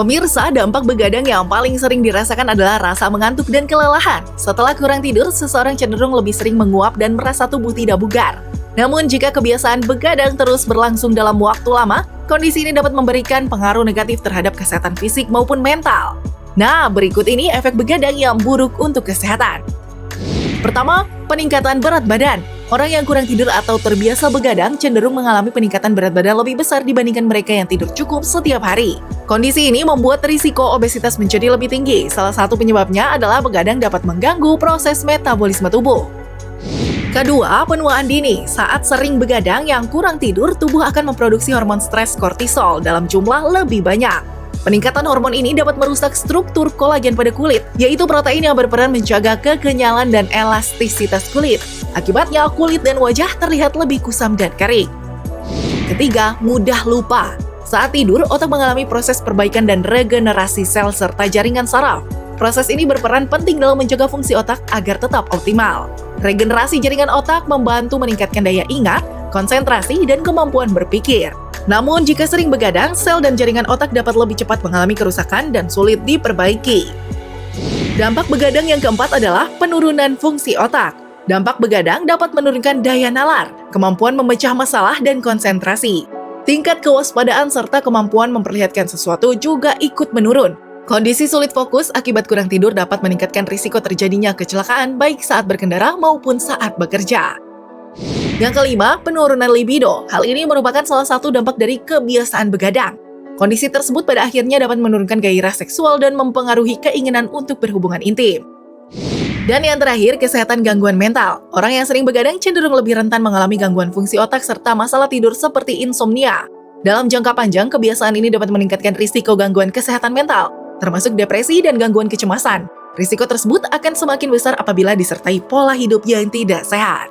Pemirsa, dampak begadang yang paling sering dirasakan adalah rasa mengantuk dan kelelahan. Setelah kurang tidur, seseorang cenderung lebih sering menguap dan merasa tubuh tidak bugar. Namun, jika kebiasaan begadang terus berlangsung dalam waktu lama, kondisi ini dapat memberikan pengaruh negatif terhadap kesehatan fisik maupun mental. Nah, berikut ini efek begadang yang buruk untuk kesehatan. Pertama, peningkatan berat badan. Orang yang kurang tidur atau terbiasa begadang cenderung mengalami peningkatan berat badan lebih besar dibandingkan mereka yang tidur cukup setiap hari. Kondisi ini membuat risiko obesitas menjadi lebih tinggi. Salah satu penyebabnya adalah begadang dapat mengganggu proses metabolisme tubuh. Kedua, penuaan dini. Saat sering begadang yang kurang tidur, tubuh akan memproduksi hormon stres kortisol dalam jumlah lebih banyak. Peningkatan hormon ini dapat merusak struktur kolagen pada kulit, yaitu protein yang berperan menjaga kekenyalan dan elastisitas kulit. Akibatnya, kulit dan wajah terlihat lebih kusam dan kering. Ketiga, mudah lupa. Saat tidur, otak mengalami proses perbaikan dan regenerasi sel serta jaringan saraf. Proses ini berperan penting dalam menjaga fungsi otak agar tetap optimal. Regenerasi jaringan otak membantu meningkatkan daya ingat, konsentrasi, dan kemampuan berpikir. Namun, jika sering begadang, sel dan jaringan otak dapat lebih cepat mengalami kerusakan dan sulit diperbaiki. Dampak begadang yang keempat adalah penurunan fungsi otak. Dampak begadang dapat menurunkan daya nalar, kemampuan memecah masalah, dan konsentrasi. Tingkat kewaspadaan serta kemampuan memperlihatkan sesuatu juga ikut menurun. Kondisi sulit fokus akibat kurang tidur dapat meningkatkan risiko terjadinya kecelakaan baik saat berkendara maupun saat bekerja. Yang kelima, penurunan libido. Hal ini merupakan salah satu dampak dari kebiasaan begadang. Kondisi tersebut pada akhirnya dapat menurunkan gairah seksual dan mempengaruhi keinginan untuk berhubungan intim. Dan yang terakhir, kesehatan gangguan mental. Orang yang sering begadang cenderung lebih rentan mengalami gangguan fungsi otak serta masalah tidur seperti insomnia. Dalam jangka panjang, kebiasaan ini dapat meningkatkan risiko gangguan kesehatan mental, termasuk depresi dan gangguan kecemasan. Risiko tersebut akan semakin besar apabila disertai pola hidup yang tidak sehat.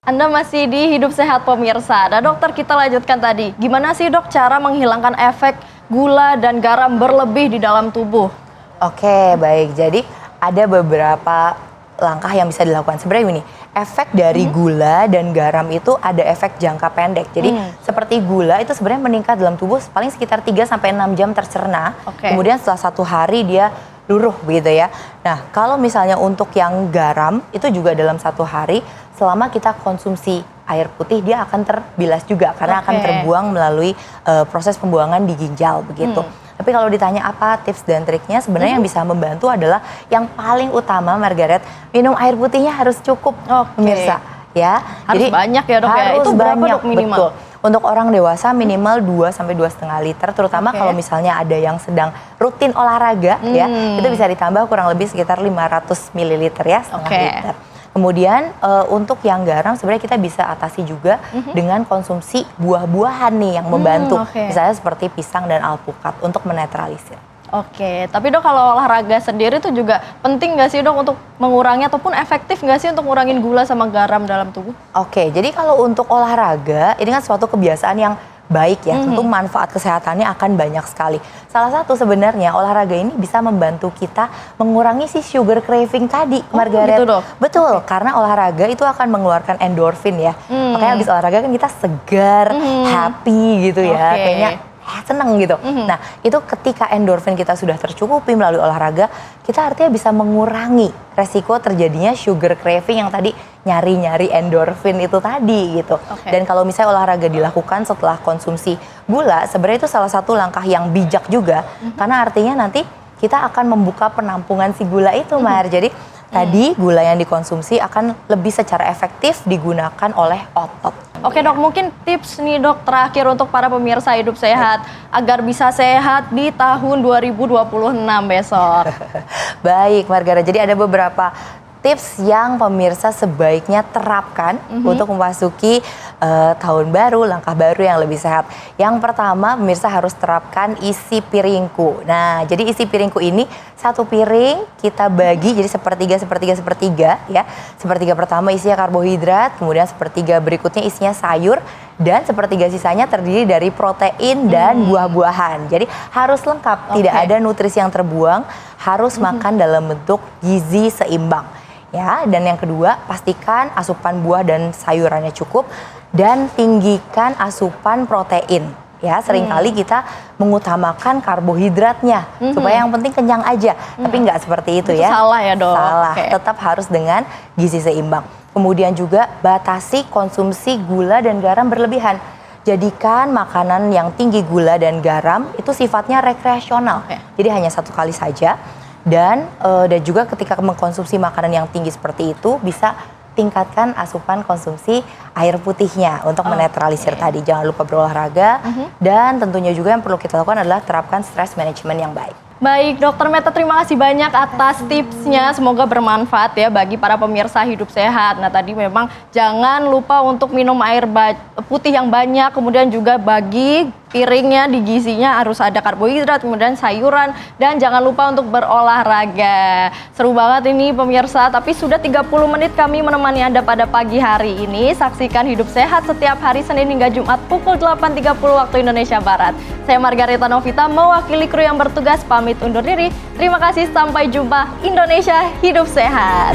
Anda masih di Hidup Sehat pemirsa. Nah dokter, kita lanjutkan tadi. Gimana sih dok cara menghilangkan efek gula dan garam berlebih di dalam tubuh? Oke, baik. Jadi ada beberapa langkah yang bisa dilakukan. Sebenarnya ini, efek dari gula dan garam itu ada efek jangka pendek. Jadi seperti gula itu sebenarnya meningkat dalam tubuh paling sekitar 3-6 jam tercerna. Kemudian setelah 1 hari dia luruh begitu ya. Nah, kalau misalnya untuk yang garam itu juga dalam 1 hari selama kita konsumsi air putih dia akan terbilas juga karena akan terbuang melalui proses pembuangan di ginjal begitu. Tapi kalau ditanya apa tips dan triknya, sebenarnya yang bisa membantu adalah yang paling utama Margaret, minum air putihnya harus cukup pemirsa ya. Harus jadi banyak ya dok ya. Itu berapa dok minimal? Betul. Untuk orang dewasa minimal 2-2,5 liter, terutama kalau misalnya ada yang sedang rutin olahraga ya, itu bisa ditambah kurang lebih sekitar 500 ml ya, setengah liter. Kemudian untuk yang garam sebenarnya kita bisa atasi juga dengan konsumsi buah-buahan nih yang membantu. Misalnya seperti pisang dan alpukat untuk menetralisir. Oke, tapi dok kalau olahraga sendiri itu juga penting nggak sih dok untuk mengurangi ataupun efektif nggak sih untuk ngurangin gula sama garam dalam tubuh? Oke, jadi kalau untuk olahraga ini kan suatu kebiasaan yang baik ya, tentu manfaat kesehatannya akan banyak sekali. Salah satu sebenarnya olahraga ini bisa membantu kita mengurangi si sugar craving tadi, Margaret. Gitu dok? Betul, karena olahraga itu akan mengeluarkan endorfin ya. Makanya habis olahraga kan kita segar, happy gitu ya, kayaknya seneng gitu. Nah, itu ketika endorfin kita sudah tercukupi melalui olahraga, kita artinya bisa mengurangi resiko terjadinya sugar craving yang tadi nyari-nyari endorfin itu tadi gitu. Dan kalau misalnya olahraga dilakukan setelah konsumsi gula, sebenarnya itu salah satu langkah yang bijak juga, karena artinya nanti kita akan membuka penampungan si gula itu, Mar. Jadi tadi gula yang dikonsumsi akan lebih secara efektif digunakan oleh otot. Oke dok, mungkin tips nih dok terakhir untuk para pemirsa Hidup Sehat agar bisa sehat di tahun 2026 besok. Baik Margaret, jadi ada beberapa tips yang pemirsa sebaiknya terapkan untuk memasuki tahun baru, langkah baru yang lebih sehat. Yang pertama, pemirsa harus terapkan isi piringku. Nah, jadi isi piringku ini satu piring kita bagi jadi sepertiga ya. Sepertiga pertama isinya karbohidrat, kemudian sepertiga berikutnya isinya sayur, dan sepertiga sisanya terdiri dari protein dan buah-buahan. Jadi harus lengkap, tidak ada nutrisi yang terbuang, harus makan dalam bentuk gizi seimbang. Ya, dan yang kedua, pastikan asupan buah dan sayurannya cukup. dan tinggikan asupan protein. Ya, seringkali kita mengutamakan karbohidratnya supaya yang penting kenyang aja, tapi nggak seperti itu ya. Salah ya dok. Salah, Oke. tetap harus dengan gizi seimbang. Kemudian juga batasi konsumsi gula dan garam berlebihan. Jadikan makanan yang tinggi gula dan garam itu sifatnya rekreasional. Oke. Jadi hanya satu kali saja. Dan juga ketika mengkonsumsi makanan yang tinggi seperti itu bisa tingkatkan asupan konsumsi air putihnya untuk menetralisir tadi. Jangan lupa berolahraga dan tentunya juga yang perlu kita lakukan adalah terapkan stress management yang baik. Baik, Dokter Meta, terima kasih banyak atas tipsnya. Semoga bermanfaat ya bagi para pemirsa Hidup Sehat. Nah, tadi memang jangan lupa untuk minum air putih yang banyak, kemudian juga bagi piringnya, di gizinya harus ada karbohidrat, kemudian sayuran, dan jangan lupa untuk berolahraga. Seru banget ini pemirsa, tapi sudah 30 menit kami menemani Anda pada pagi hari ini. Saksikan Hidup Sehat setiap hari Senin hingga Jumat pukul 8.30 waktu Indonesia Barat. Saya Margareta Novita mewakili kru yang bertugas pamit undur diri. Terima kasih, sampai jumpa. Indonesia Hidup Sehat.